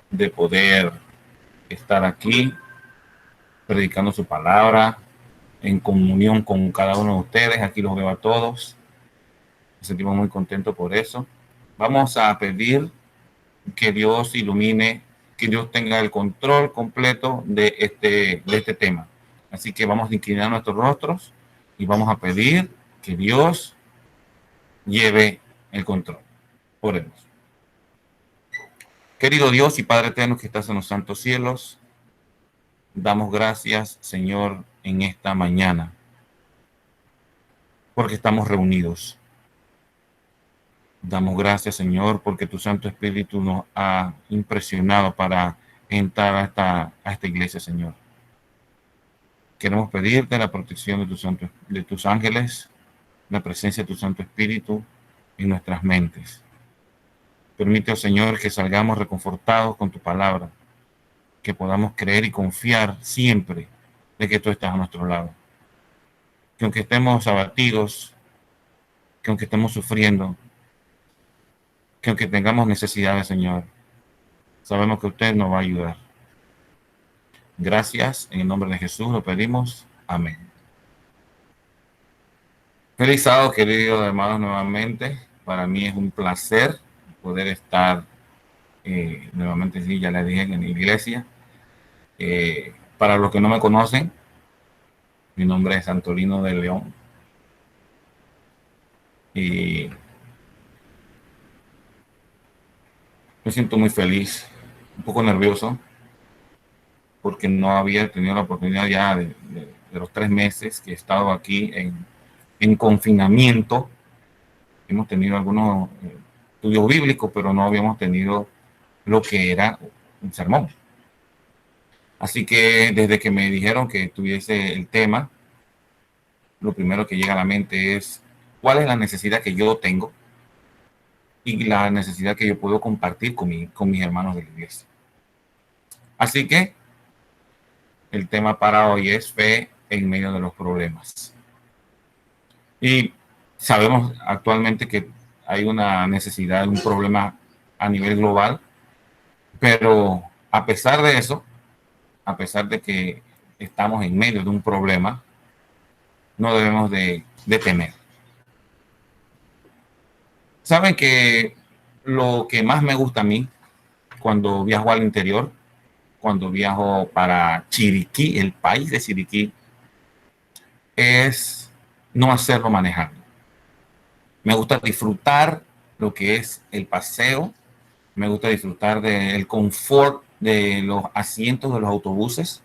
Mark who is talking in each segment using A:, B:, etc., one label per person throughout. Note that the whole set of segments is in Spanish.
A: de poder estar aquí predicando su palabra en comunión con cada uno de ustedes. Aquí los veo a todos. Nos sentimos muy contentos por eso. Vamos a pedir que Dios ilumine, que Dios tenga el control completo de este tema. Así que vamos a inclinar nuestros rostros y vamos a pedir que Dios lleve el control. Oremos. Querido Dios y Padre eterno que estás en los santos cielos, damos gracias, Señor, en esta mañana, porque estamos reunidos. Damos gracias, Señor, porque tu Santo Espíritu nos ha impresionado para entrar a esta iglesia, Señor. Queremos pedirte la protección de tus ángeles, la presencia de tu Santo Espíritu en nuestras mentes. Permite, oh Señor, que salgamos reconfortados con tu palabra, que podamos creer y confiar siempre de que tú estás a nuestro lado. Que aunque estemos abatidos, que aunque estemos sufriendo, que aunque tengamos necesidades, Señor, sabemos que usted nos va a ayudar. Gracias, en el nombre de Jesús lo pedimos. Amén. Feliz sábado, queridos hermanos, nuevamente. Para mí es un placer poder estar nuevamente, sí, ya les dije, en la iglesia. Para los que no me conocen, mi nombre es Antolino de León. Y me siento muy feliz, un poco nervioso, porque no había tenido la oportunidad ya de los 3 meses que he estado aquí en confinamiento. Hemos tenido algunos estudios bíblicos, pero no habíamos tenido lo que era un sermón. Así que desde que me dijeron que tuviese el tema, lo primero que llega a la mente es cuál es la necesidad que yo tengo y la necesidad que yo puedo compartir con mis hermanos de la iglesia. Así que el tema para hoy es fe en medio de los problemas. Y sabemos actualmente que hay una necesidad, un problema a nivel global, pero a pesar de eso, a pesar de que estamos en medio de un problema, no debemos de temer. Saben que lo que más me gusta a mí cuando viajo al interior, cuando viajo para Chiriquí, el país de Chiriquí, es no hacerlo manejando. Me gusta disfrutar lo que es el paseo, me gusta disfrutar del confort de los asientos de los autobuses.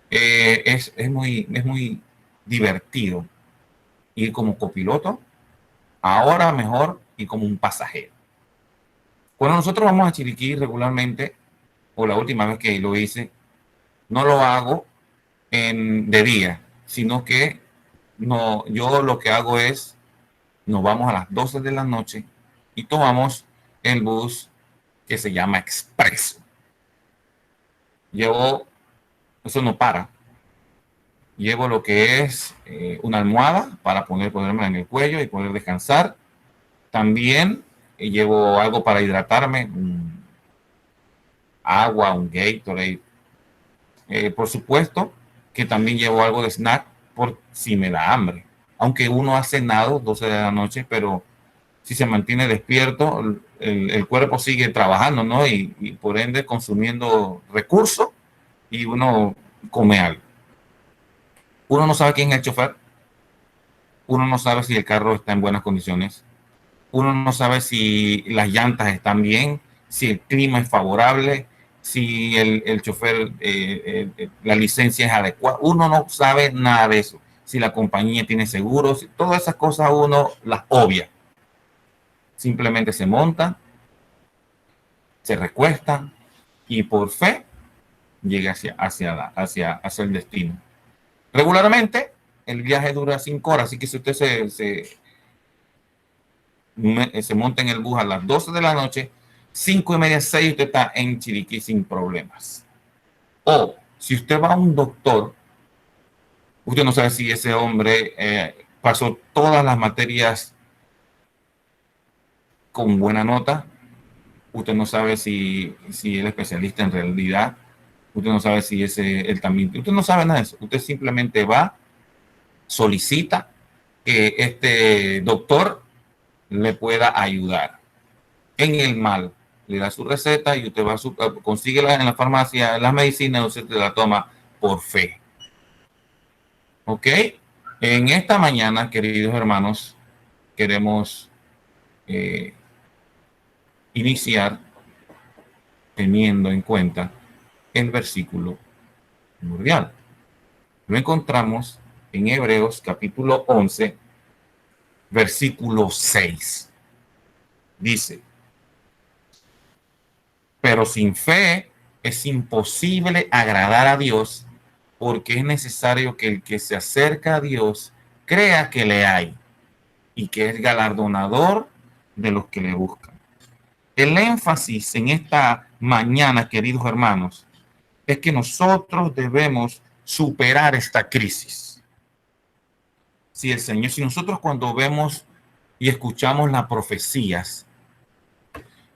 A: Es muy divertido ir como copiloto, ahora mejor y como un pasajero. Cuando nosotros vamos a Chiriquí regularmente, o la última vez que lo hice, no lo hago de día, sino que no, yo lo que hago es, nos vamos a las 12 de la noche y tomamos el bus que se llama Expreso. Llevo, eso no para, llevo lo que es una almohada para ponerme en el cuello y poder descansar. También llevo algo para hidratarme, agua, un Gatorade. Por supuesto que también llevo algo de snack por si me da hambre. Aunque uno ha cenado 12 de la noche, pero si se mantiene despierto, el cuerpo sigue trabajando, ¿no? Y por ende consumiendo recursos y uno come algo. Uno no sabe quién es el chofer, uno no sabe si el carro está en buenas condiciones, uno no sabe si las llantas están bien, si el clima es favorable, si el chofer, la licencia es adecuada. Uno no sabe nada de eso. Si la compañía tiene seguros, todas esas cosas uno las obvia. Simplemente se monta, se recuesta y por fe llega hacia el destino. Regularmente el viaje dura 5 horas, así que si usted se monta en el bus a las 12 de la noche, 5:30, 6, usted está en Chiriquí sin problemas. O si usted va a un doctor, usted no sabe si ese hombre pasó todas las materias con buena nota Usted no sabe si el especialista en realidad, usted no sabe si ese él también, usted no sabe nada de eso. Usted simplemente va, solicita que este doctor le pueda ayudar en el mal. Le da su receta y usted va consigue en la farmacia las medicinas, usted te la toma por fe. ¿Ok? En esta mañana, queridos hermanos, queremos eh, iniciar teniendo en cuenta el versículo primordial. Lo encontramos en Hebreos capítulo 11, versículo 6. Dice, pero sin fe es imposible agradar a Dios, porque es necesario que el que se acerca a Dios crea que le hay y que es galardonador de los que le buscan. El énfasis en esta mañana, queridos hermanos, es que nosotros debemos superar esta crisis. Si el Señor, si nosotros cuando vemos y escuchamos las profecías,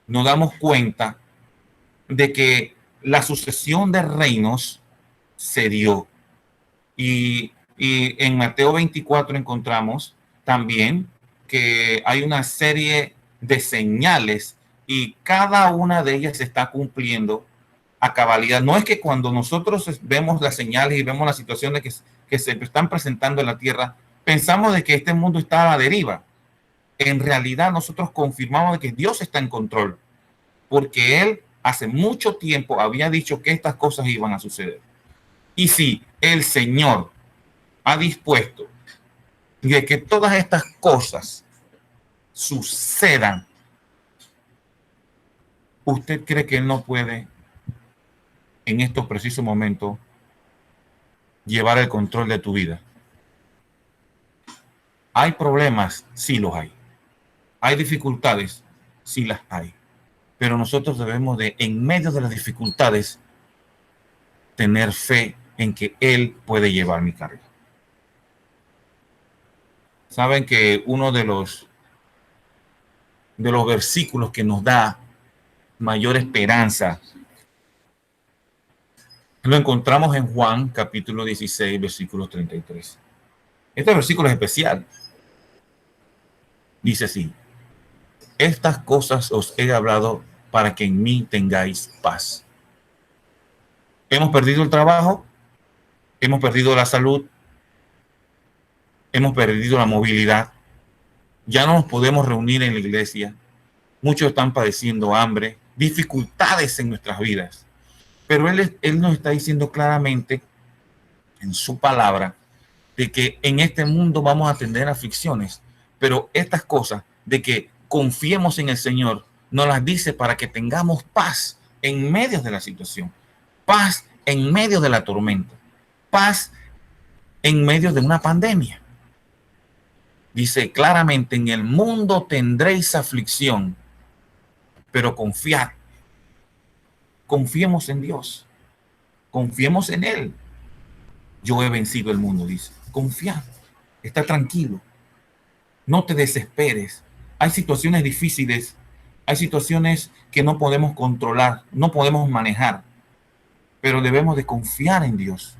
A: nos damos cuenta de que la sucesión de reinos se dio. Y en Mateo 24 encontramos también que hay una serie de señales y cada una de ellas se está cumpliendo a cabalidad. No es que cuando nosotros vemos las señales y vemos las situaciones que se están presentando en la tierra, pensamos de que este mundo está a la deriva. En realidad nosotros confirmamos de que Dios está en control, porque Él hace mucho tiempo había dicho que estas cosas iban a suceder. Y si el Señor ha dispuesto de que todas estas cosas sucedan, ¿usted cree que Él no puede en estos precisos momentos llevar el control de tu vida? ¿Hay problemas? Sí los hay. ¿Hay dificultades? Sí las hay. Pero nosotros debemos de, en medio de las dificultades, tener fe en que Él puede llevar mi carga. Saben que uno de los versículos que nos da mayor esperanza lo encontramos en Juan capítulo 16, versículo 33. Este versículo es especial. Dice así: estas cosas os he hablado para que en mí tengáis paz. Hemos perdido el trabajo, hemos perdido la salud, hemos perdido la movilidad, ya no nos podemos reunir en la iglesia, muchos están padeciendo hambre, dificultades en nuestras vidas. Pero él nos está diciendo claramente en su palabra de que en este mundo vamos a tener aflicciones, pero estas cosas de que confiemos en el Señor nos las dice para que tengamos paz en medio de la situación, paz en medio de la tormenta, paz en medio de una pandemia. Dice claramente, en el mundo tendréis aflicción, pero confiad. Confiemos en Dios, confiemos en Él. Yo he vencido el mundo, dice. Confía, está tranquilo, no te desesperes. Hay situaciones difíciles, hay situaciones que no podemos controlar, no podemos manejar, pero debemos de confiar en Dios,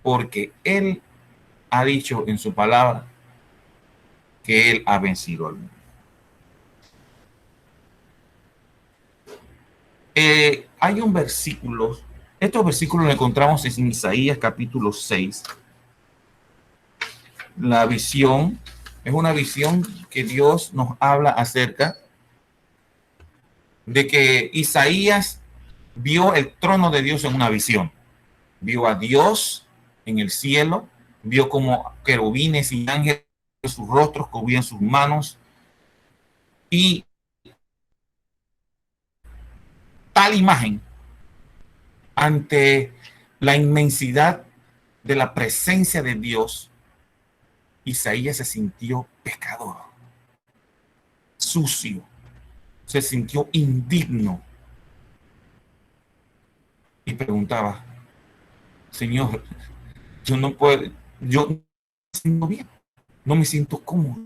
A: porque Él ha dicho en su palabra que Él ha vencido al mundo. Hay un versículo, estos versículos los encontramos en Isaías capítulo 6. La visión es una visión que Dios nos habla acerca de que Isaías vio el trono de Dios en una visión. Vio a Dios en el cielo, vio como querubines y ángeles, sus rostros cubrían sus manos, y tal imagen ante la inmensidad de la presencia de Dios, Isaías se sintió pecador, sucio, se sintió indigno y preguntaba: Señor, yo no puedo, yo no me siento bien, no me siento cómodo,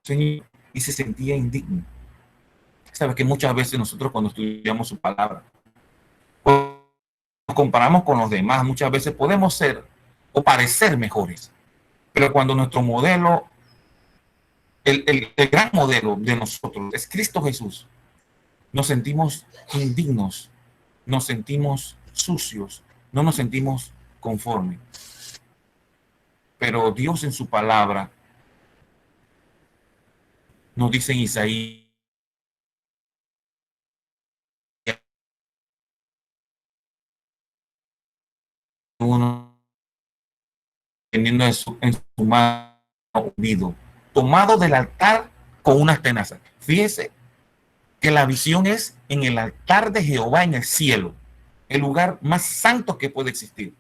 A: Señor, y se sentía indigno. Sabe que muchas veces nosotros cuando estudiamos su palabra, nos comparamos con los demás, muchas veces podemos ser o parecer mejores, pero cuando nuestro modelo, el gran modelo de nosotros es Cristo Jesús, nos sentimos indignos, nos sentimos sucios, no nos sentimos conformes. Pero Dios en su palabra nos dice en Isaías, uno teniendo en su mano hundido, tomado del altar con unas tenazas. Fíjese que la visión es en el altar de Jehová en el cielo, el lugar más santo que puede existir.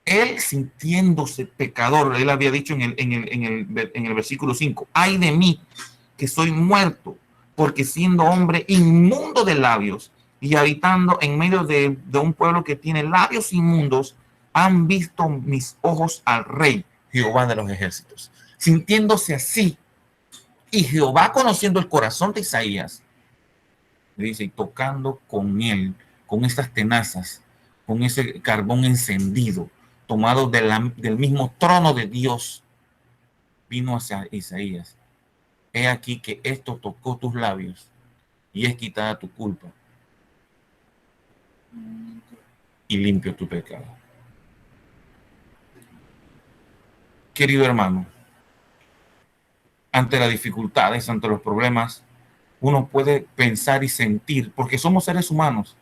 A: Él sintiéndose pecador, él había dicho en el versículo 5, ay de mí, que soy muerto, porque siendo hombre inmundo de labios y habitando en medio de un pueblo que tiene labios inmundos, han visto mis ojos al Rey, Jehová de los ejércitos. Sintiéndose así, y Jehová conociendo el corazón de Isaías, le dice, y tocando con él, con estas tenazas, con ese carbón encendido, tomado del mismo trono de Dios, vino hacia Isaías. He aquí que esto tocó tus labios y es quitada tu culpa y limpio tu pecado. Querido hermano, ante las dificultades, ante los problemas, uno puede pensar y sentir, porque somos seres humanos,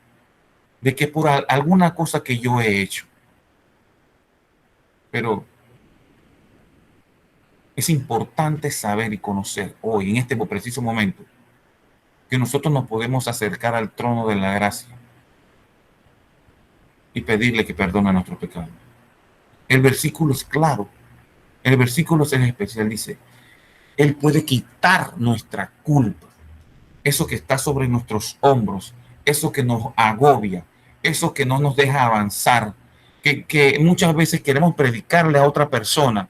A: de que por alguna cosa que yo he hecho, pero es importante saber y conocer hoy, en este preciso momento, que nosotros nos podemos acercar al trono de la gracia y pedirle que perdone nuestro pecado. El versículo es claro, el versículo es especial, dice, Él puede quitar nuestra culpa, eso que está sobre nuestros hombros, eso que nos agobia, eso que no nos deja avanzar, que muchas veces queremos predicarle a otra persona,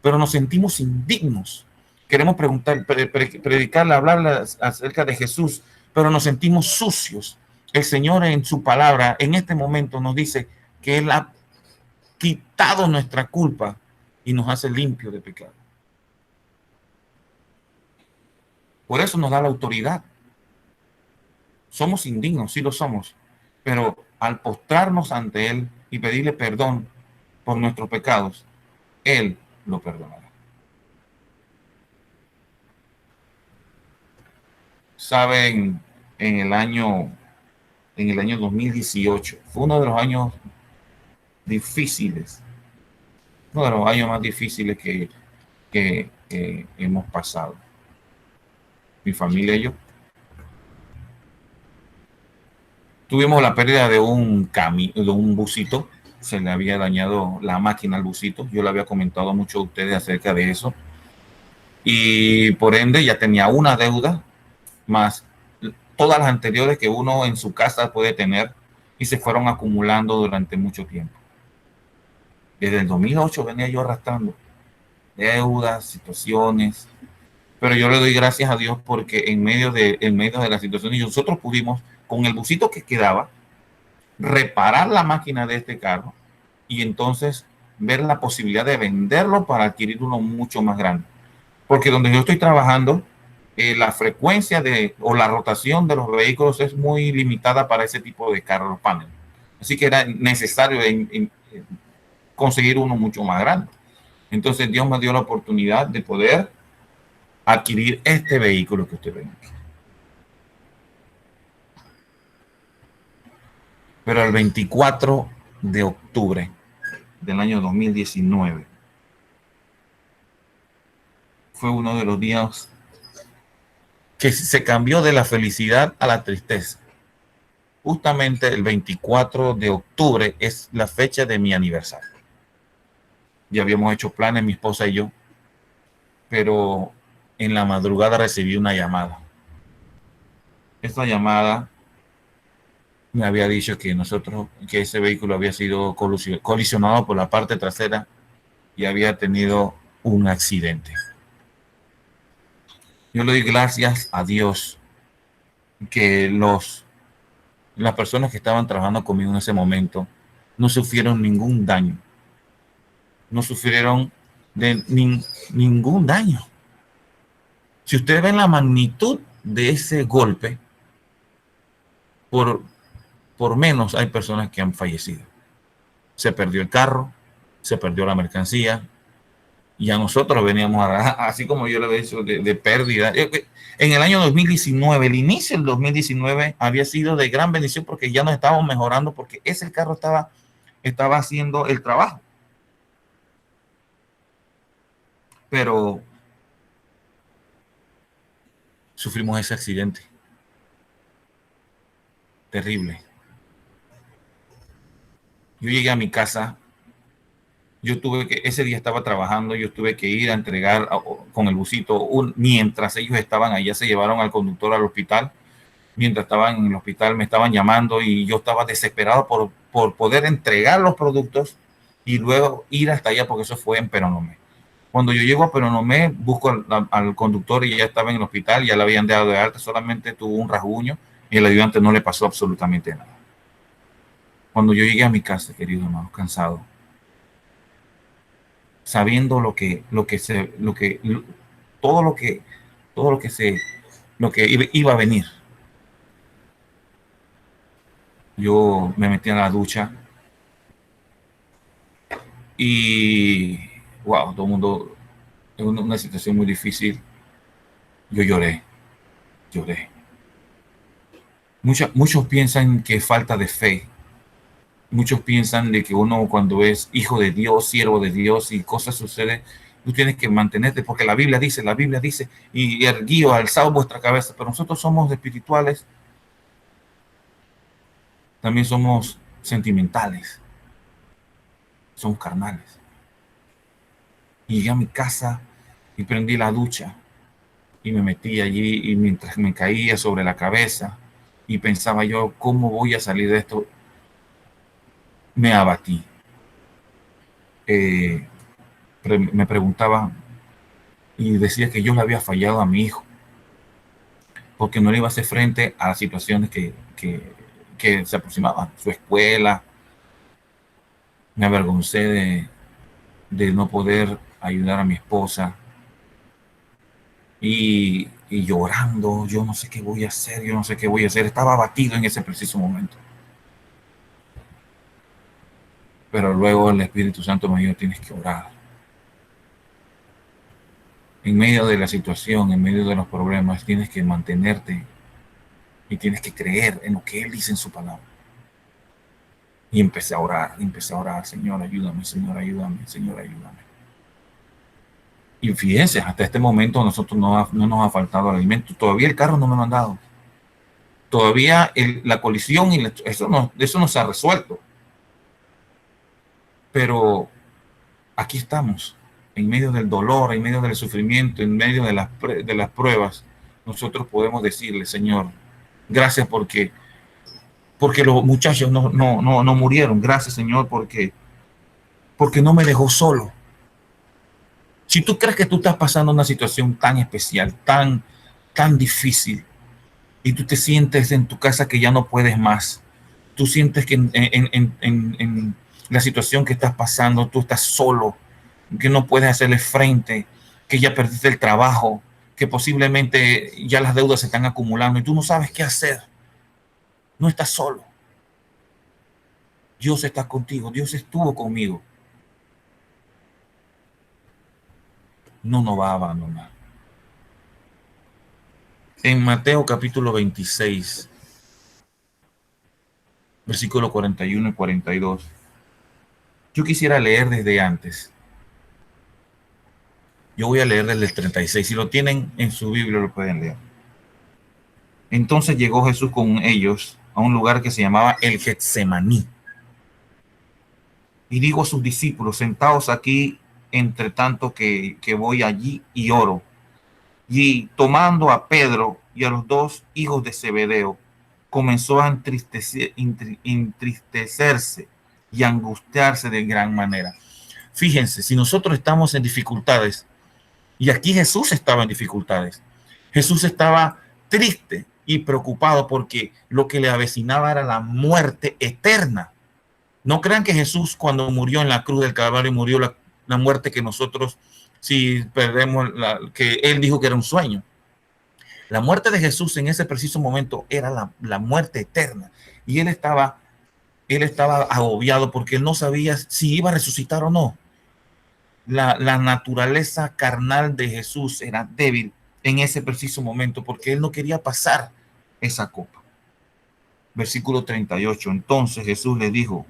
A: pero nos sentimos indignos. Queremos predicarle, hablarle acerca de Jesús, pero nos sentimos sucios. El Señor en su palabra en este momento nos dice que Él ha quitado nuestra culpa y nos hace limpios de pecado. Por eso nos da la autoridad. Somos indignos, sí lo somos, pero al postrarnos ante Él y pedirle perdón por nuestros pecados, Él lo perdonará. Saben, en el año 2018, fue uno de los años difíciles, uno de los años más difíciles que hemos pasado. Mi familia y yo. Tuvimos la pérdida de un busito, se le había dañado la máquina al busito, yo le había comentado mucho a ustedes acerca de eso, y por ende ya tenía una deuda, más todas las anteriores que uno en su casa puede tener, y se fueron acumulando durante mucho tiempo. Desde el 2008 venía yo arrastrando deudas, situaciones, pero yo le doy gracias a Dios porque en medio de la situación nosotros pudimos, con el busito que quedaba, reparar la máquina de este carro y entonces ver la posibilidad de venderlo para adquirir uno mucho más grande. Porque donde yo estoy trabajando, la frecuencia o la rotación de los vehículos es muy limitada para ese tipo de carros panel. Así que era necesario conseguir uno mucho más grande. Entonces Dios me dio la oportunidad de poder adquirir este vehículo que usted ve aquí. Pero el 24 de octubre del año 2019 fue uno de los días que se cambió de la felicidad a la tristeza. Justamente el 24 de octubre es la fecha de mi aniversario. Ya habíamos hecho planes, mi esposa y yo, pero en la madrugada recibí una llamada. Esta llamada me había dicho que ese vehículo había sido colisionado por la parte trasera y había tenido un accidente. Yo le doy gracias a Dios que las personas que estaban trabajando conmigo en ese momento no sufrieron ningún daño, no sufrieron ningún daño. Si ustedes ven la magnitud de ese golpe, por, por menos hay personas que han fallecido. Se perdió el carro, se perdió la mercancía, y a nosotros veníamos así como yo le había dicho, de pérdida. En el año 2019, el inicio del 2019 había sido de gran bendición porque ya nos estábamos mejorando, porque ese carro estaba haciendo el trabajo. Pero sufrimos ese accidente terrible. Yo llegué a mi casa, ese día estaba trabajando, yo tuve que ir a entregar con el busito, mientras ellos estaban allá, se llevaron al conductor al hospital. Mientras estaban en el hospital me estaban llamando y yo estaba desesperado por poder entregar los productos y luego ir hasta allá, porque eso fue en Peronomé. Cuando yo llego a Peronomé, busco al conductor y ya estaba en el hospital, ya le habían dado de alta, solamente tuvo un rasguño y el ayudante no le pasó absolutamente nada. Cuando yo llegué a mi casa, querido hermano, cansado, sabiendo todo lo que iba a venir, yo me metí en la ducha y wow, todo el mundo en una situación muy difícil. Yo lloré. Muchos piensan que es falta de fe. Muchos piensan de que uno cuando es hijo de Dios, siervo de Dios y cosas suceden, tú tienes que mantenerte, porque la Biblia dice, y erguíos, alzad vuestra cabeza, pero nosotros somos espirituales, también somos sentimentales, somos carnales. Y llegué a mi casa y prendí la ducha y me metí allí, y mientras me caía sobre la cabeza y pensaba yo, ¿cómo voy a salir de esto? Me abatí. Me preguntaba y decía que yo le había fallado a mi hijo, porque no le iba a hacer frente a las situaciones que se aproximaban. Su escuela, me avergoncé de no poder ayudar a mi esposa y llorando, yo no sé qué voy a hacer, estaba abatido en ese preciso momento. Pero luego el Espíritu Santo me dijo, tienes que orar. En medio de la situación, en medio de los problemas, tienes que mantenerte y tienes que creer en lo que Él dice en su palabra. Y empecé a orar, Señor, ayúdame, Señor, ayúdame, Señor, ayúdame. Y fíjense, hasta este momento a nosotros no nos ha faltado el alimento. Todavía el carro no me lo han dado. Todavía la colisión, eso no se ha resuelto. Pero aquí estamos, en medio del dolor, en medio del sufrimiento, en medio de las pruebas. Nosotros podemos decirle, Señor, gracias porque los muchachos no murieron. Gracias, Señor, porque no me dejó solo. Si tú crees que tú estás pasando una situación tan especial, tan difícil, y tú te sientes en tu casa que ya no puedes más, tú sientes que en la situación que estás pasando, tú estás solo, que no puedes hacerle frente, que ya perdiste el trabajo, que posiblemente ya las deudas se están acumulando y tú no sabes qué hacer. No estás solo. Dios está contigo, Dios estuvo conmigo. No nos va a abandonar. En Mateo capítulo 26, versículo 41 y 42, yo quisiera leer desde antes. Yo voy a leer desde el 36. Si lo tienen en su Biblia, lo pueden leer. Entonces llegó Jesús con ellos a un lugar que se llamaba el Getsemaní. Y digo a sus discípulos, sentaos aquí, entre tanto que voy allí y oro. Y tomando a Pedro y a los dos hijos de Zebedeo, comenzó a entristecerse y angustiarse de gran manera. Fíjense, si nosotros estamos en dificultades, y aquí Jesús estaba en dificultades, Jesús estaba triste, y preocupado porque lo que le avecinaba era la muerte eterna. No crean que Jesús, cuando murió en la cruz del Calvario, murió la muerte que nosotros, si perdemos, que él dijo que era un sueño. La muerte de Jesús en ese preciso momento era la muerte eterna. Y él estaba agobiado porque él no sabía si iba a resucitar o no. La naturaleza carnal de Jesús era débil en ese preciso momento porque él no quería pasar esa copa. Versículo 38. Entonces Jesús le dijo: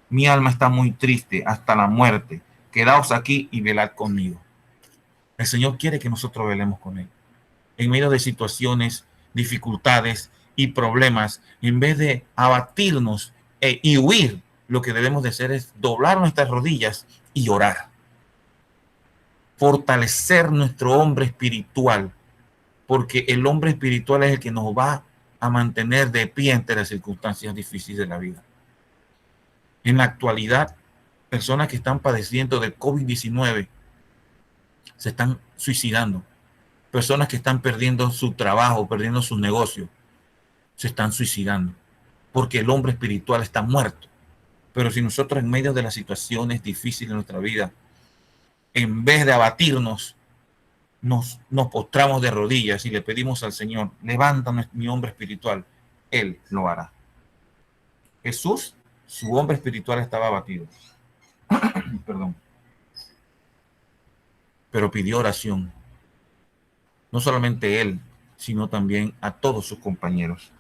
A: mi alma está muy triste hasta la muerte. Quedaos aquí y velad conmigo. El Señor quiere que nosotros velemos con Él. En medio de situaciones, dificultades y problemas, en vez de abatirnos y huir, lo que debemos de hacer es doblar nuestras rodillas y orar. Fortalecer nuestro hombre espiritual, porque el hombre espiritual es el que nos va a mantener de pie ante las circunstancias difíciles de la vida. En la actualidad, personas que están padeciendo del COVID-19 se están suicidando. Personas que están perdiendo su trabajo, perdiendo sus negocios, se están suicidando porque el hombre espiritual está muerto. Pero si nosotros en medio de las situaciones difíciles de nuestra vida, en vez de abatirnos, nos postramos de rodillas y le pedimos al Señor: levanta mi hombre espiritual, Él lo hará. Jesús, su hombre espiritual estaba abatido. Perdón. Pero pidió oración. No solamente él, sino también a todos sus compañeros.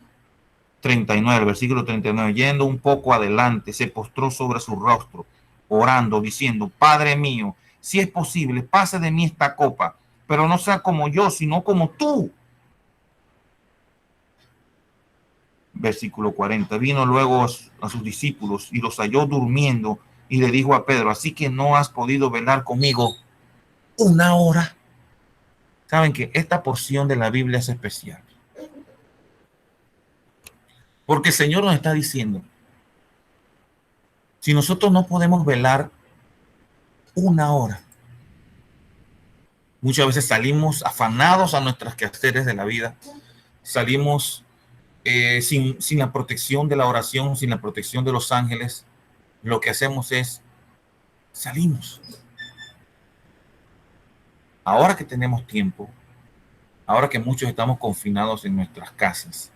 A: 39, el versículo 39, yendo un poco adelante, se postró sobre su rostro, orando, diciendo: Padre mío, si es posible, pase de mí esta copa, pero no sea como yo, sino como tú. Versículo 40, vino luego a sus discípulos y los halló durmiendo y le dijo a Pedro: así que no has podido velar conmigo una hora. Saben que esta porción de la Biblia es especial, porque el Señor nos está diciendo: si nosotros no podemos velar una hora, muchas veces salimos afanados a nuestras quehaceres de la vida, salimos sin la protección de la oración, sin la protección de los ángeles. Lo que hacemos es salimos. Ahora que tenemos tiempo, ahora que muchos estamos confinados en nuestras casas,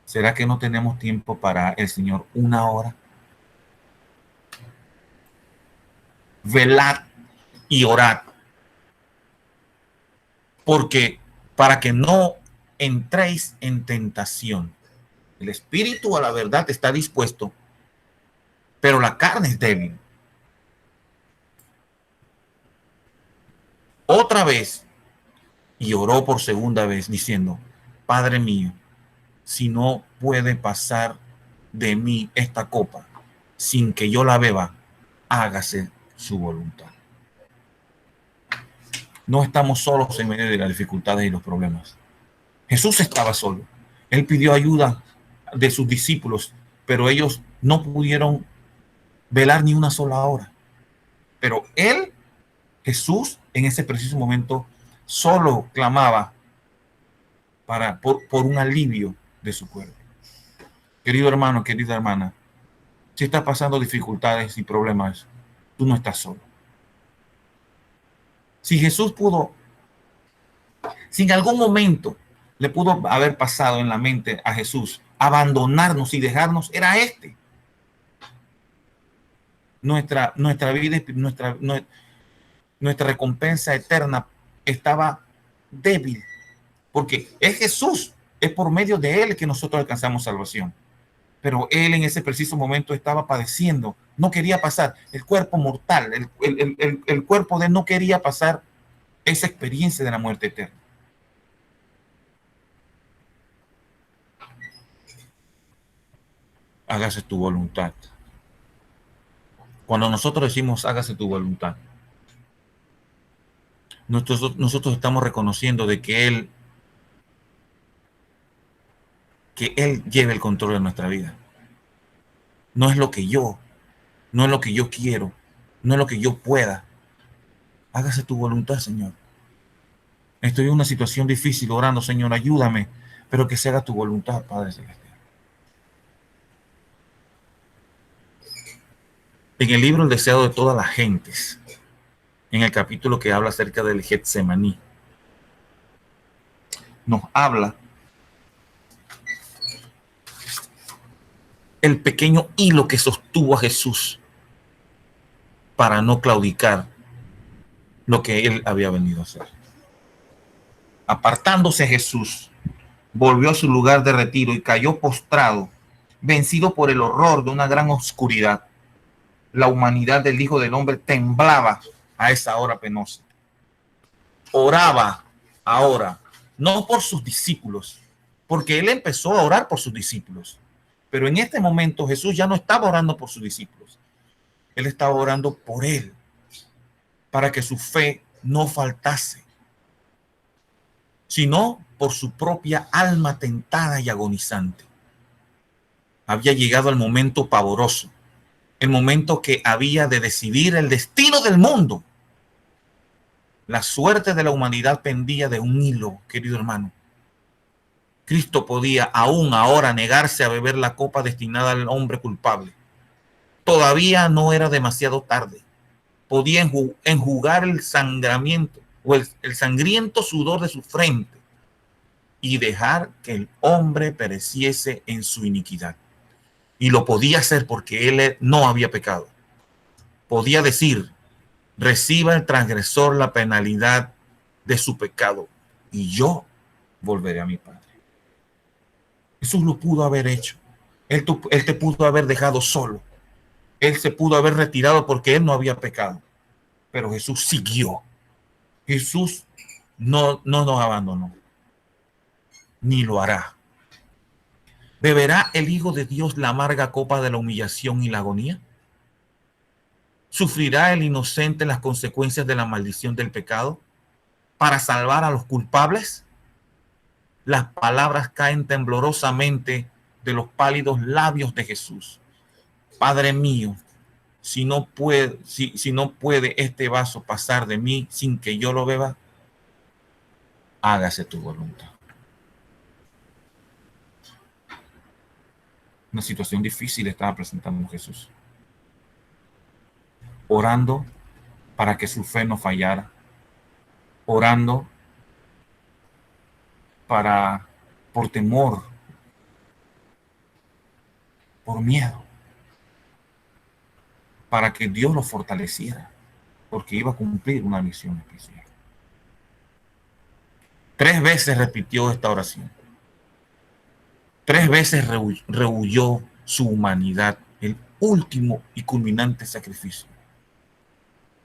A: ¿será que no tenemos tiempo para el Señor una hora? Velad y orad, porque para que no entréis en tentación. El espíritu a la verdad está dispuesto, pero la carne es débil. Otra vez, y oró por segunda vez, diciendo: Padre mío, si no puede pasar de mí esta copa sin que yo la beba, hágase su voluntad. No estamos solos en medio de las dificultades y los problemas. Jesús estaba solo. Él pidió ayuda de sus discípulos, pero ellos no pudieron velar ni una sola hora. Pero él, Jesús, en ese preciso momento, solo clamaba por un alivio de su cuerpo. Querido hermano, querida hermana, si estás pasando dificultades y problemas, tú no estás solo. Si Jesús pudo, si en algún momento le pudo haber pasado en la mente a Jesús abandonarnos y dejarnos, era este. Nuestra vida, nuestra recompensa eterna estaba débil, porque es Jesús, es por medio de él que nosotros alcanzamos salvación. Pero él en ese preciso momento estaba padeciendo, no quería pasar el cuerpo mortal, el cuerpo de él no quería pasar esa experiencia de la muerte eterna. Hágase tu voluntad. Cuando nosotros decimos hágase tu voluntad, nosotros estamos reconociendo de que Él lleve el control de nuestra vida. No es lo que yo, no es lo que yo quiero, no es lo que yo pueda. Hágase tu voluntad, Señor. Estoy en una situación difícil, orando: Señor, ayúdame, pero que se haga tu voluntad, Padre Celestial. En el libro El deseo de todas las gentes, en el capítulo que habla acerca del Getsemaní, nos habla el pequeño hilo que sostuvo a Jesús para no claudicar lo que él había venido a hacer. Apartándose Jesús, volvió a su lugar de retiro y cayó postrado, vencido por el horror de una gran oscuridad. La humanidad del Hijo del Hombre temblaba a esa hora penosa. Oraba ahora, no por sus discípulos, porque él empezó a orar por sus discípulos. Pero en este momento Jesús ya no estaba orando por sus discípulos. Él estaba orando por él, para que su fe no faltase, sino por su propia alma tentada y agonizante. Había llegado el momento pavoroso, el momento que había de decidir el destino del mundo. La suerte de la humanidad pendía de un hilo, querido hermano. Cristo podía aún ahora negarse a beber la copa destinada al hombre culpable. Todavía no era demasiado tarde. Podía enjugar el sangramiento o el sangriento sudor de su frente y dejar que el hombre pereciese en su iniquidad. Y lo podía hacer porque él no había pecado. Podía decir: reciba el transgresor la penalidad de su pecado y yo volveré a mi Padre. Jesús lo pudo haber hecho. Él te pudo haber dejado solo. Él se pudo haber retirado porque él no había pecado. Pero Jesús siguió. Jesús no nos abandonó, ni lo hará. ¿Beberá el Hijo de Dios la amarga copa de la humillación y la agonía? ¿Sufrirá el inocente las consecuencias de la maldición del pecado para salvar a los culpables? Las palabras caen temblorosamente de los pálidos labios de Jesús. Padre mío, si no puede este vaso pasar de mí sin que yo lo beba, hágase tu voluntad. Una situación difícil estaba presentando Jesús, orando para que su fe no fallara, orando por temor, por miedo, para que Dios lo fortaleciera, porque iba a cumplir una misión especial. 3 veces repitió esta oración. 3 veces rehuyó su humanidad, el último y culminante sacrificio.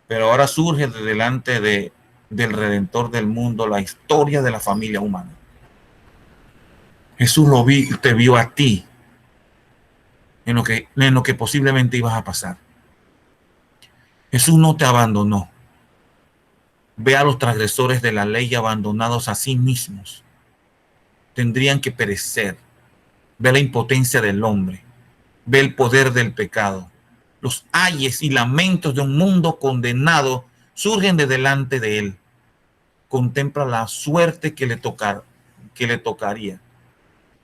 A: Pero ahora surge de delante del Redentor del mundo la historia de la familia humana. Jesús te vio a ti en lo que posiblemente ibas a pasar. Jesús no te abandonó. Ve a los transgresores de la ley abandonados a sí mismos. Tendrían que perecer. Ve la impotencia del hombre. Ve el poder del pecado. Los ayes y lamentos de un mundo condenado surgen de delante de él. Contempla la suerte que le tocaría.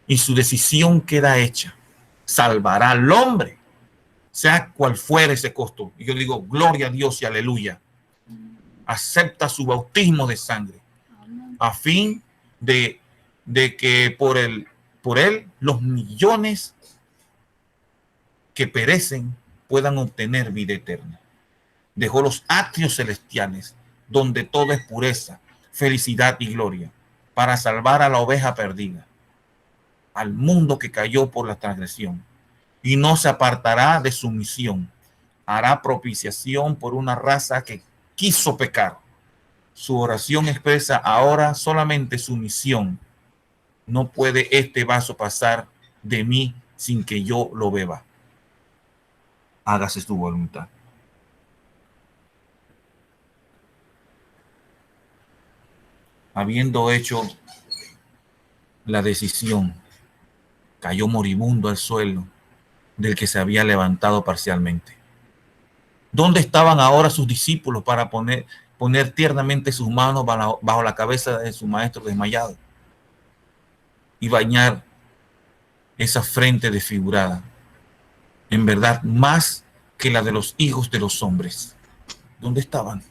A: Y su decisión queda hecha. Salvará al hombre, sea cual fuere ese costo. Y yo digo, gloria a Dios y aleluya. Acepta su bautismo de sangre, a fin de que por él los millones que perecen puedan obtener vida eterna. Dejó los atrios celestiales, donde todo es pureza, felicidad y gloria, para salvar a la oveja perdida, al mundo que cayó por la transgresión, y no se apartará de su misión. Hará propiciación por una raza que quiso pecar. Su oración expresa ahora solamente su misión. No puede este vaso pasar de mí sin que yo lo beba. Hágase tu voluntad. Habiendo hecho la decisión, cayó moribundo al suelo del que se había levantado parcialmente. ¿Dónde estaban ahora sus discípulos para poner tiernamente sus manos bajo la cabeza de su maestro desmayado? y bañar esa frente desfigurada, en verdad más que la de los hijos de los hombres. ¿Dónde estaban?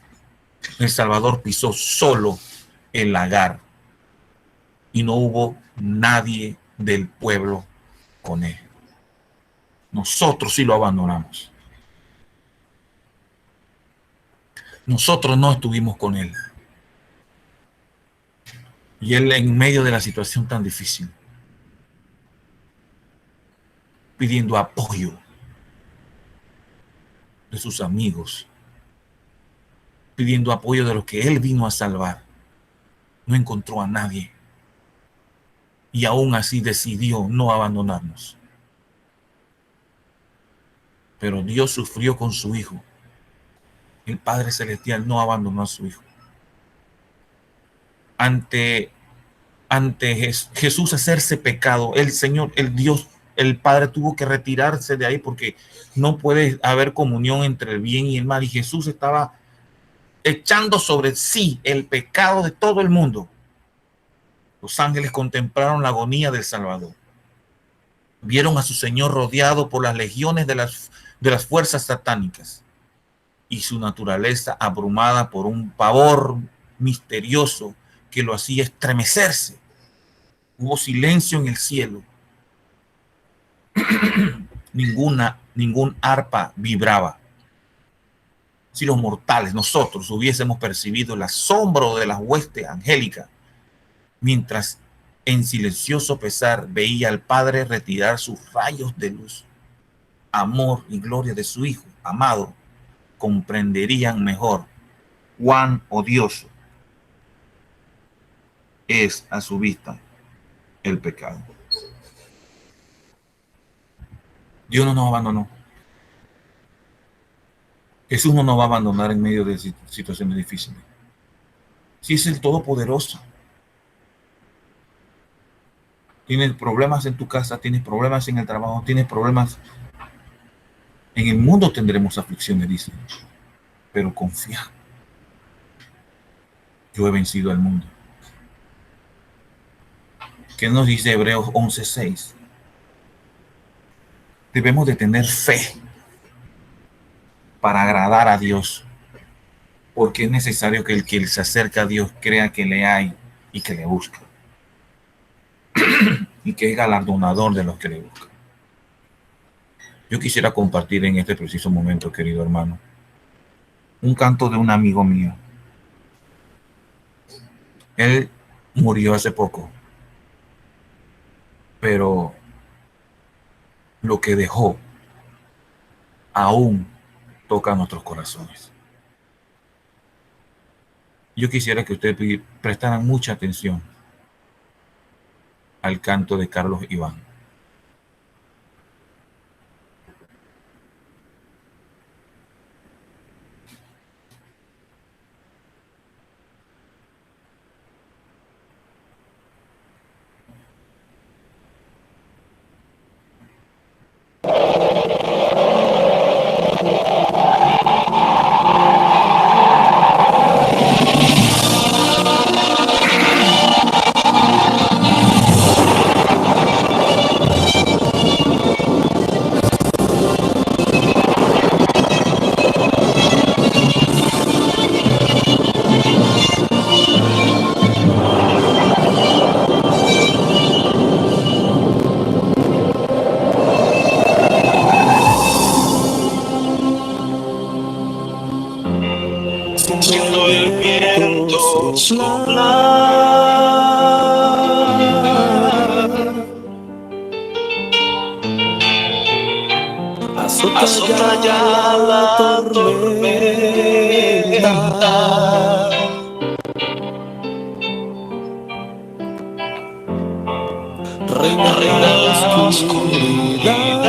A: El Salvador pisó solo el lagar y no hubo nadie del pueblo con él. Nosotros sí lo abandonamos. Nosotros no estuvimos con él. Y él en medio de la situación tan difícil, pidiendo apoyo de sus amigos, pidiendo apoyo de los que él vino a salvar, no encontró a nadie. Y aún así decidió no abandonarnos. Pero Dios sufrió con su Hijo. El Padre Celestial no abandonó a su Hijo. Ante Jesús hacerse pecado, el Señor, el Dios, el Padre tuvo que retirarse de ahí porque no puede haber comunión entre el bien y el mal. Y Jesús estaba echando sobre sí el pecado de todo el mundo. Los ángeles contemplaron la agonía del Salvador. Vieron a su Señor rodeado por las legiones de las fuerzas satánicas y su naturaleza abrumada por un pavor misterioso que lo hacía estremecerse. Hubo silencio en el cielo. Ningún arpa vibraba. Si los mortales, nosotros, hubiésemos percibido el asombro de la hueste angélica, mientras en silencioso pesar veía al Padre retirar sus rayos de luz, amor y gloria de su Hijo amado, comprenderían mejor cuán odioso es a su vista el pecado. Dios no nos abandonó. Jesús no nos va a abandonar en medio de situaciones difíciles. Si es el Todopoderoso. Tienes problemas en tu casa, tienes problemas en el trabajo, tienes problemas. En el mundo tendremos aflicciones, dice. Pero confía. Yo he vencido al mundo. ¿Qué nos dice Hebreos 11:6? Debemos de tener fe para agradar a Dios, porque es necesario que el que se acerca a Dios crea que le hay y que le busca, y que es galardonador de los que le buscan. Yo quisiera compartir en este preciso momento, querido hermano, un canto de un amigo mío. Él murió hace poco, pero lo que dejó aún toca nuestros corazones. Yo quisiera que ustedes prestaran mucha atención al canto de Carlos Iván.
B: Siento el viento soplar, azota ya la tormenta, reina la oscuridad.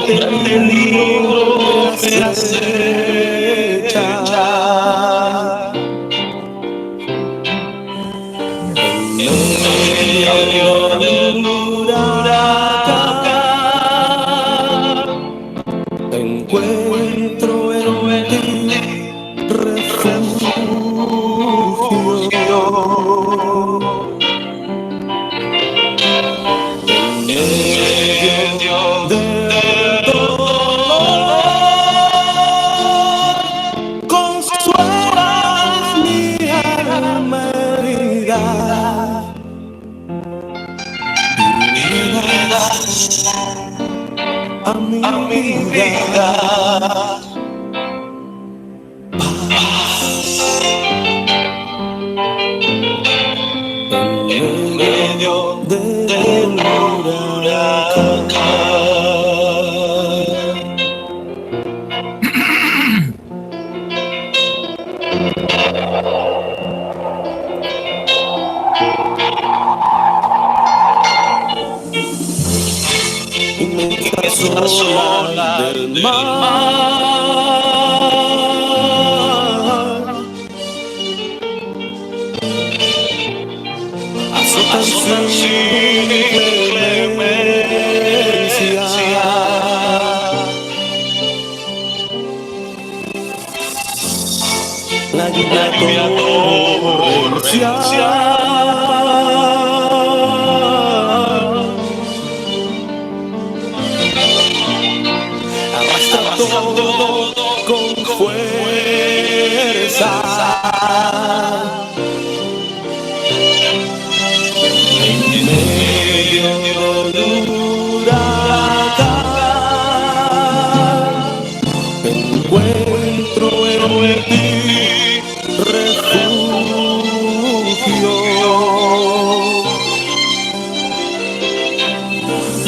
B: El peligro me acecha, en medio del huracán encuentro en ti a mi vida. En medio del huracán. Inmensas olas del mar azotan sin clemencia. La lluvia torrencial arrastra todo con fuerza. En medio del huracán encuentro en ti refugio.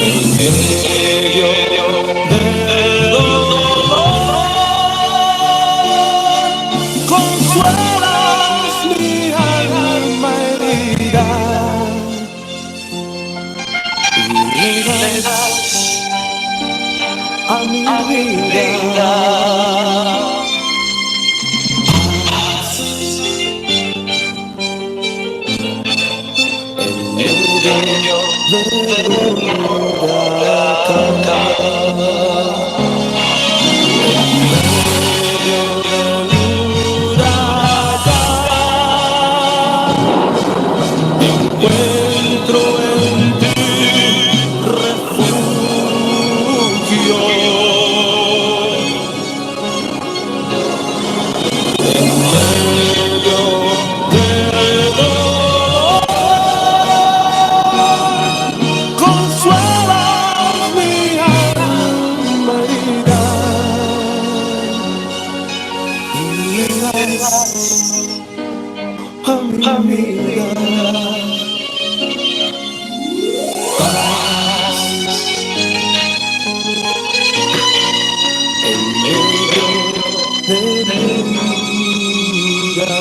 B: En medio del dolor consuelas mi alma herida y le das a mi vida en medio del huracán. Encuentro en ti refugio. En medio del dolor consuelas mi alma herida y le das a mi vida. En medio de mi vida.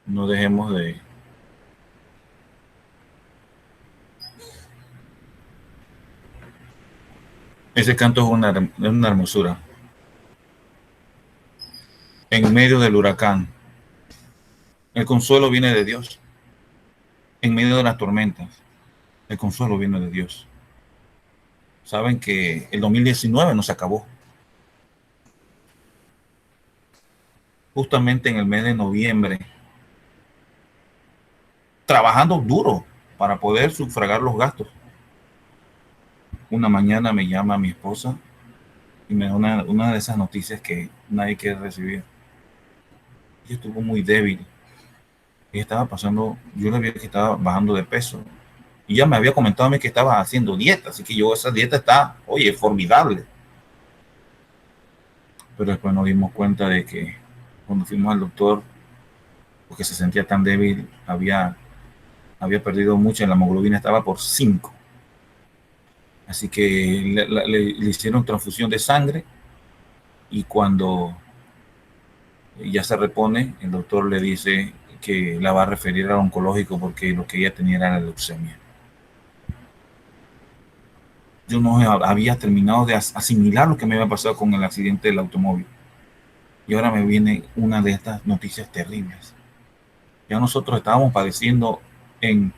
A: No dejemos de ese canto es una hermosura. En medio del huracán, el consuelo viene de Dios. En medio de las tormentas, el consuelo viene de Dios. Saben que el 2019 no se acabó. Justamente en el mes de noviembre, trabajando duro para poder sufragar los gastos. Una mañana me llama mi esposa y me da una de esas noticias que nadie quiere recibir. Ella estuvo muy débil. Ella estaba pasando, yo le vi que estaba bajando de peso. Y ya me había comentado a mí que estaba haciendo dieta, así que esa dieta está, oye, formidable. Pero después nos dimos cuenta de que cuando fuimos al doctor, porque se sentía tan débil, había perdido mucho, la hemoglobina estaba por 5. Así que le hicieron transfusión de sangre y cuando ya se repone, el doctor le dice que la va a referir al oncológico porque lo que ella tenía era la leucemia. Yo no había terminado de asimilar lo que me había pasado con el accidente del automóvil. Y ahora me viene una de estas noticias terribles. Ya nosotros estábamos padeciendo en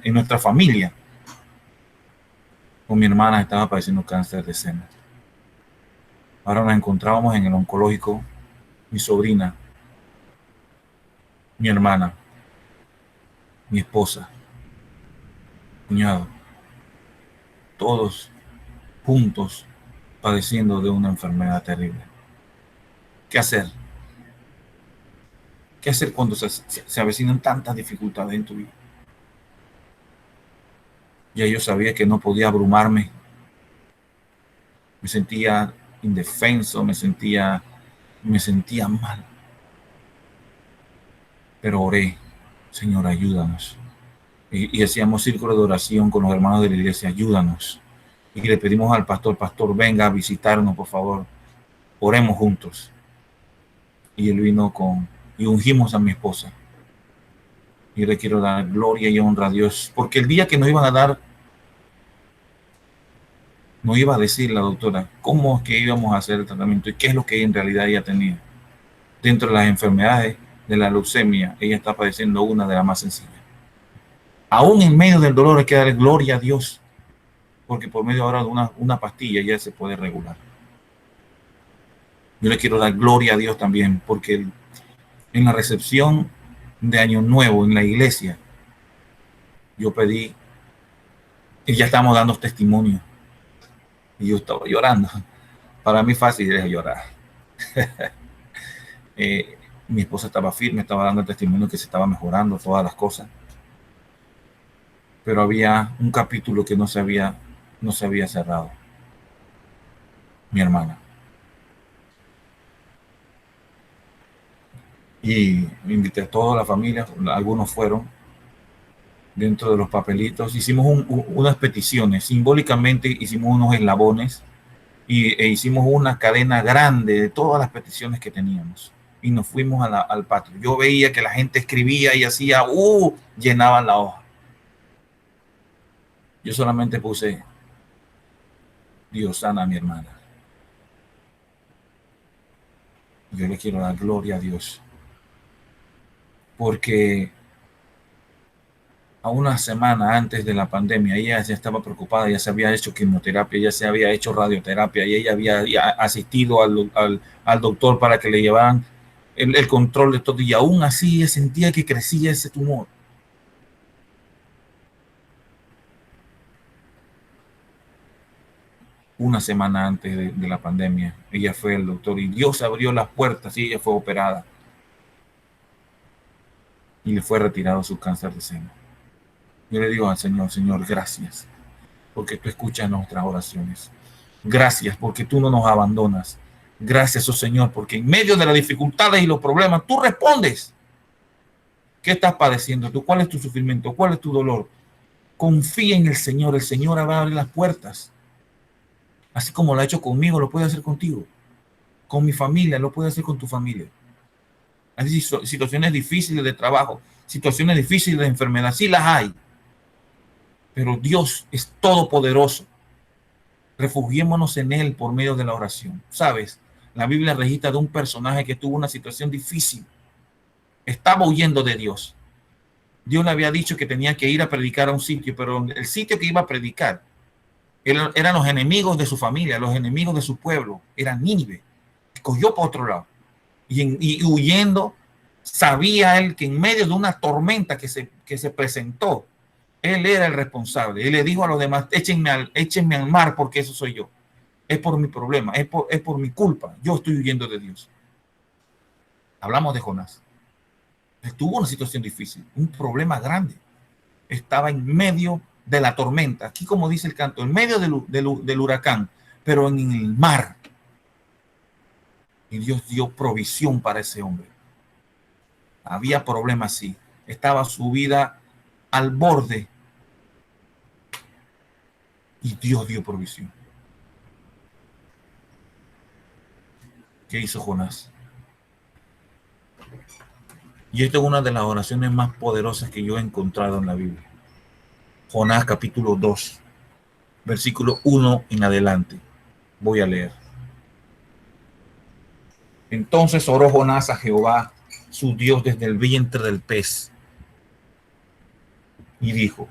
A: nuestra familia. Con mi hermana estaba padeciendo cáncer de seno. Ahora nos encontrábamos en el oncológico, mi sobrina, mi hermana. mi esposa, cuñado, todos juntos padeciendo de una enfermedad terrible. ¿Qué hacer? ¿Qué hacer cuando se avecinan tantas dificultades en tu vida? Ya yo sabía que no podía abrumarme. Me sentía indefenso, me sentía mal. Pero oré, Señor, ayúdanos. Y hacíamos círculo de oración con los hermanos de la iglesia, ayúdanos. Y le pedimos al pastor, venga a visitarnos, por favor. Oremos juntos. Y él vino y ungimos a mi esposa. Y le quiero dar gloria y honra a Dios, porque el día que nos iban a dar, nos iba a decir la doctora cómo es que íbamos a hacer el tratamiento y qué es lo que en realidad ella tenía. Dentro de las enfermedades de la leucemia, ella está padeciendo una de las más sencillas. Aún en medio del dolor hay que dar gloria a Dios, porque por medio ahora de una pastilla ya se puede regular. Yo le quiero dar gloria a Dios también, porque en la recepción de Año Nuevo en la iglesia, yo pedí, y ya estamos dando testimonio, y yo estaba llorando. Para mí fácil es llorar. Mi esposa estaba firme, estaba dando el testimonio que se estaba mejorando todas las cosas, pero había un capítulo que no se había cerrado. Mi hermana. Y invité a toda la familia, algunos fueron. Dentro de los papelitos hicimos unas peticiones, simbólicamente hicimos unos eslabones e hicimos una cadena grande de todas las peticiones que teníamos y nos fuimos al patio. Yo veía que la gente escribía y hacía, llenaban la hoja. Yo solamente puse, Dios sana a mi hermana. Yo le quiero dar gloria a Dios, porque a una semana antes de la pandemia, ella ya estaba preocupada, ya se había hecho quimioterapia, ya se había hecho radioterapia y ella había asistido al doctor para que le llevaran el control de todo, y aún así ella sentía que crecía ese tumor. Una semana antes de la pandemia, ella fue al doctor y Dios abrió las puertas y ella fue operada y le fue retirado su cáncer de seno. Yo le digo al Señor, Señor, gracias, porque tú escuchas nuestras oraciones. Gracias, porque tú no nos abandonas. Gracias, oh Señor, porque en medio de las dificultades y los problemas, tú respondes. ¿Qué estás padeciendo tú? ¿Cuál es tu sufrimiento? ¿Cuál es tu dolor? Confía en el Señor va a abrir las puertas. Así como lo ha hecho conmigo, lo puede hacer contigo. Con mi familia, lo puede hacer con tu familia. Hay situaciones difíciles de trabajo, situaciones difíciles de enfermedad, sí las hay. Pero Dios es todopoderoso. Refugiémonos en Él por medio de la oración. ¿Sabes? La Biblia registra de un personaje que tuvo una situación difícil. Estaba huyendo de Dios. Dios le había dicho que tenía que ir a predicar a un sitio, pero el sitio que iba a predicar eran los enemigos de su familia, los enemigos de su pueblo. Era Nínive. Escogió por otro lado. Y huyendo, sabía él que en medio de una tormenta que se presentó, él era el responsable. Él le dijo a los demás, échenme al mar porque eso soy yo. Es por mi problema, es por mi culpa. Yo estoy huyendo de Dios. Hablamos de Jonás. Tuvo una situación difícil, un problema grande. Estaba en medio de la tormenta. Aquí, como dice el canto, en medio del huracán, pero en el mar. Y Dios dio provisión para ese hombre. Había problemas, sí. Estaba su vida al borde. Y Dios dio provisión. ¿Qué hizo Jonás? Y esta es una de las oraciones más poderosas que yo he encontrado en la Biblia. Jonás capítulo 2, versículo 1 en adelante. Voy a leer. Entonces oró Jonás a Jehová, su Dios, desde el vientre del pez. Y dijo,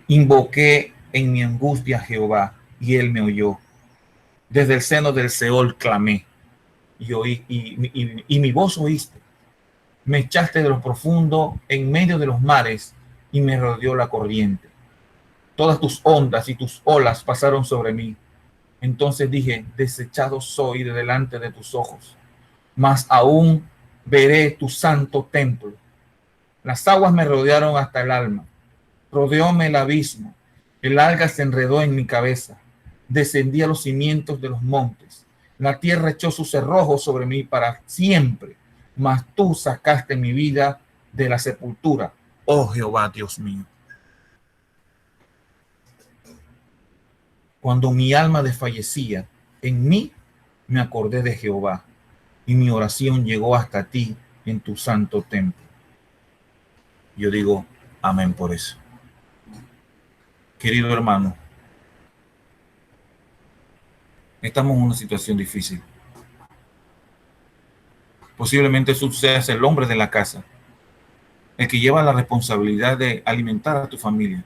A: invoqué en mi angustia a Jehová, y él me oyó. Desde el seno del Seol clamé, y mi voz oíste. Me echaste de lo profundo en medio de los mares y me rodeó la corriente. Todas tus ondas y tus olas pasaron sobre mí. Entonces dije, desechado soy de delante de tus ojos, mas aún veré tu santo templo. Las aguas me rodearon hasta el alma, rodeóme el abismo, el alga se enredó en mi cabeza, descendí a los cimientos de los montes, la tierra echó sus cerrojos sobre mí para siempre, mas tú sacaste mi vida de la sepultura, oh Jehová Dios mío. Cuando mi alma desfallecía, en mí me acordé de Jehová, y mi oración llegó hasta ti en tu santo templo. Yo digo amén por eso. Querido hermano, estamos en una situación difícil. Posiblemente tú seas el hombre de la casa, el que lleva la responsabilidad de alimentar a tu familia,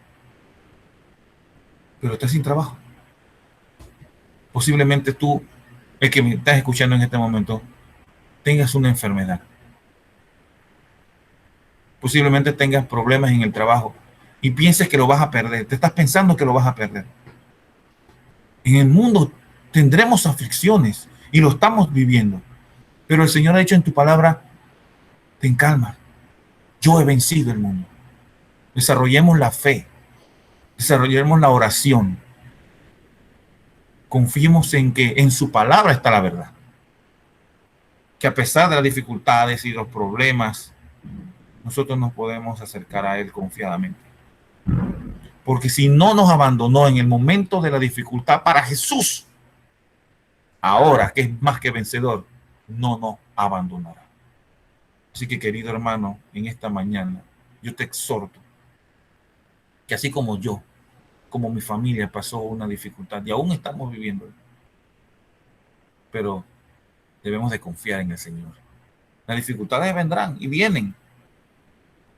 A: pero estás sin trabajo. Posiblemente tú, el que me estás escuchando en este momento, tengas una enfermedad. Posiblemente tengas problemas en el trabajo y pienses que lo vas a perder. Te estás pensando que lo vas a perder. En el mundo tendremos aflicciones y lo estamos viviendo. Pero el Señor ha dicho en tu palabra, ten calma. Yo he vencido el mundo. Desarrollemos la fe. Desarrollemos la oración. Confiemos en que en su palabra está la verdad. Que a pesar de las dificultades y los problemas, nosotros nos podemos acercar a Él confiadamente. Porque si no nos abandonó en el momento de la dificultad para Jesús, ahora que es más que vencedor, no nos abandonará. Así que, querido hermano, en esta mañana yo te exhorto que así como yo, como mi familia pasó una dificultad y aún estamos viviendo, pero debemos de confiar en el Señor. Las dificultades vendrán y vienen,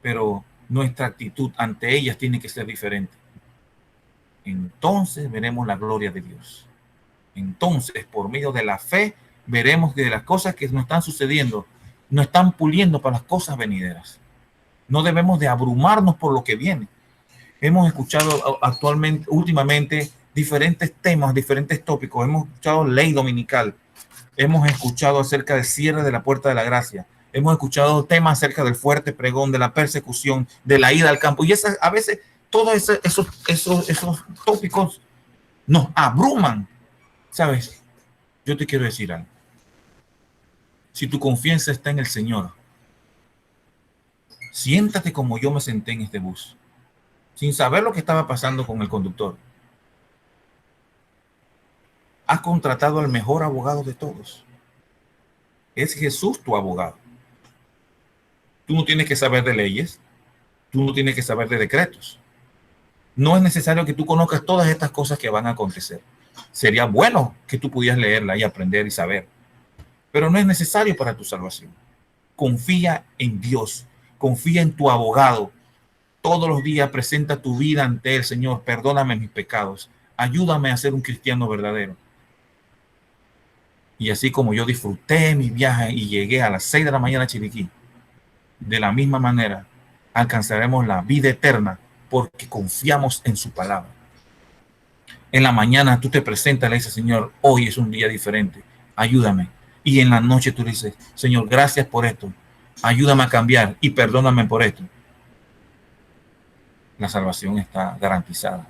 A: pero nuestra actitud ante ellas tiene que ser diferente. Entonces veremos la gloria de Dios. Entonces, por medio de la fe, veremos que las cosas que nos están sucediendo nos están puliendo para las cosas venideras. No debemos de abrumarnos por lo que viene. Hemos escuchado últimamente, diferentes temas, diferentes tópicos. Hemos escuchado ley dominical. Hemos escuchado acerca del cierre de la puerta de la gracia. Hemos escuchado temas acerca del fuerte pregón, de la persecución, de la ida al campo. Y a veces todos esos tópicos nos abruman. ¿Sabes? Yo te quiero decir algo. Si tu confianza está en el Señor, siéntate como yo me senté en este bus, sin saber lo que estaba pasando con el conductor. Has contratado al mejor abogado de todos. Es Jesús tu abogado. Tú no tienes que saber de leyes. Tú no tienes que saber de decretos. No es necesario que tú conozcas todas estas cosas que van a acontecer. Sería bueno que tú pudieras leerla y aprender y saber. Pero no es necesario para tu salvación. Confía en Dios. Confía en tu abogado. Todos los días presenta tu vida ante el Señor. Perdóname mis pecados. Ayúdame a ser un cristiano verdadero. Y así como yo disfruté mi viaje y llegué a las 6 de la mañana a Chiriquí, de la misma manera alcanzaremos la vida eterna porque confiamos en su palabra. En la mañana tú te presentas y le dices, Señor, hoy es un día diferente. Ayúdame. Y en la noche tú dices, Señor, gracias por esto. Ayúdame a cambiar y perdóname por esto. La salvación está garantizada.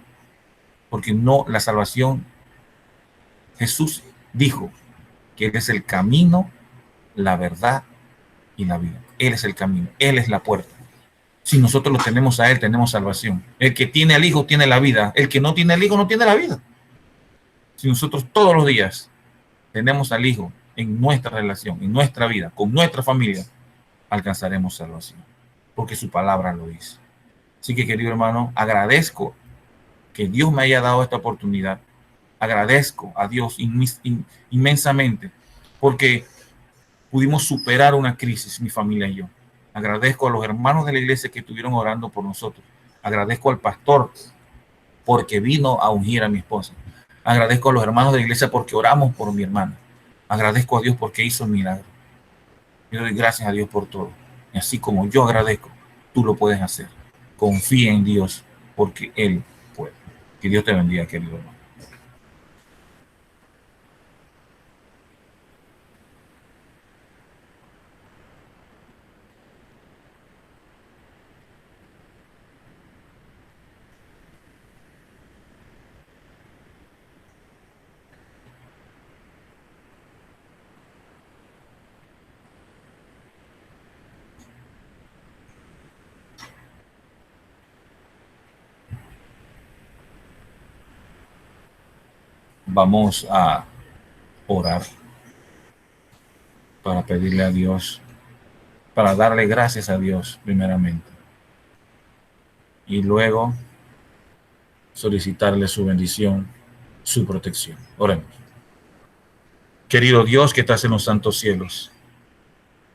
A: Porque no, la salvación, Jesús dijo que Él es el camino, la verdad y la vida. Él es el camino, Él es la puerta. Si nosotros lo tenemos a Él, tenemos salvación. El que tiene al Hijo tiene la vida. El que no tiene al Hijo no tiene la vida. Si nosotros todos los días tenemos al Hijo en nuestra relación, en nuestra vida, con nuestra familia, alcanzaremos salvación. Porque su palabra lo dice. Así que, querido hermano, agradezco que Dios me haya dado esta oportunidad. Agradezco a Dios inmensamente porque pudimos superar una crisis, mi familia y yo. Agradezco a los hermanos de la iglesia que estuvieron orando por nosotros. Agradezco al pastor porque vino a ungir a mi esposa. Agradezco a los hermanos de la iglesia porque oramos por mi hermana. Agradezco a Dios porque hizo el milagro. Yo doy gracias a Dios por todo. Y así como yo agradezco, tú lo puedes hacer. Confía en Dios porque Él puede. Que Dios te bendiga, querido hermano. Vamos a orar para pedirle a Dios, para darle gracias a Dios primeramente y luego solicitarle su bendición, su protección. Oremos. Querido Dios que estás en los santos cielos,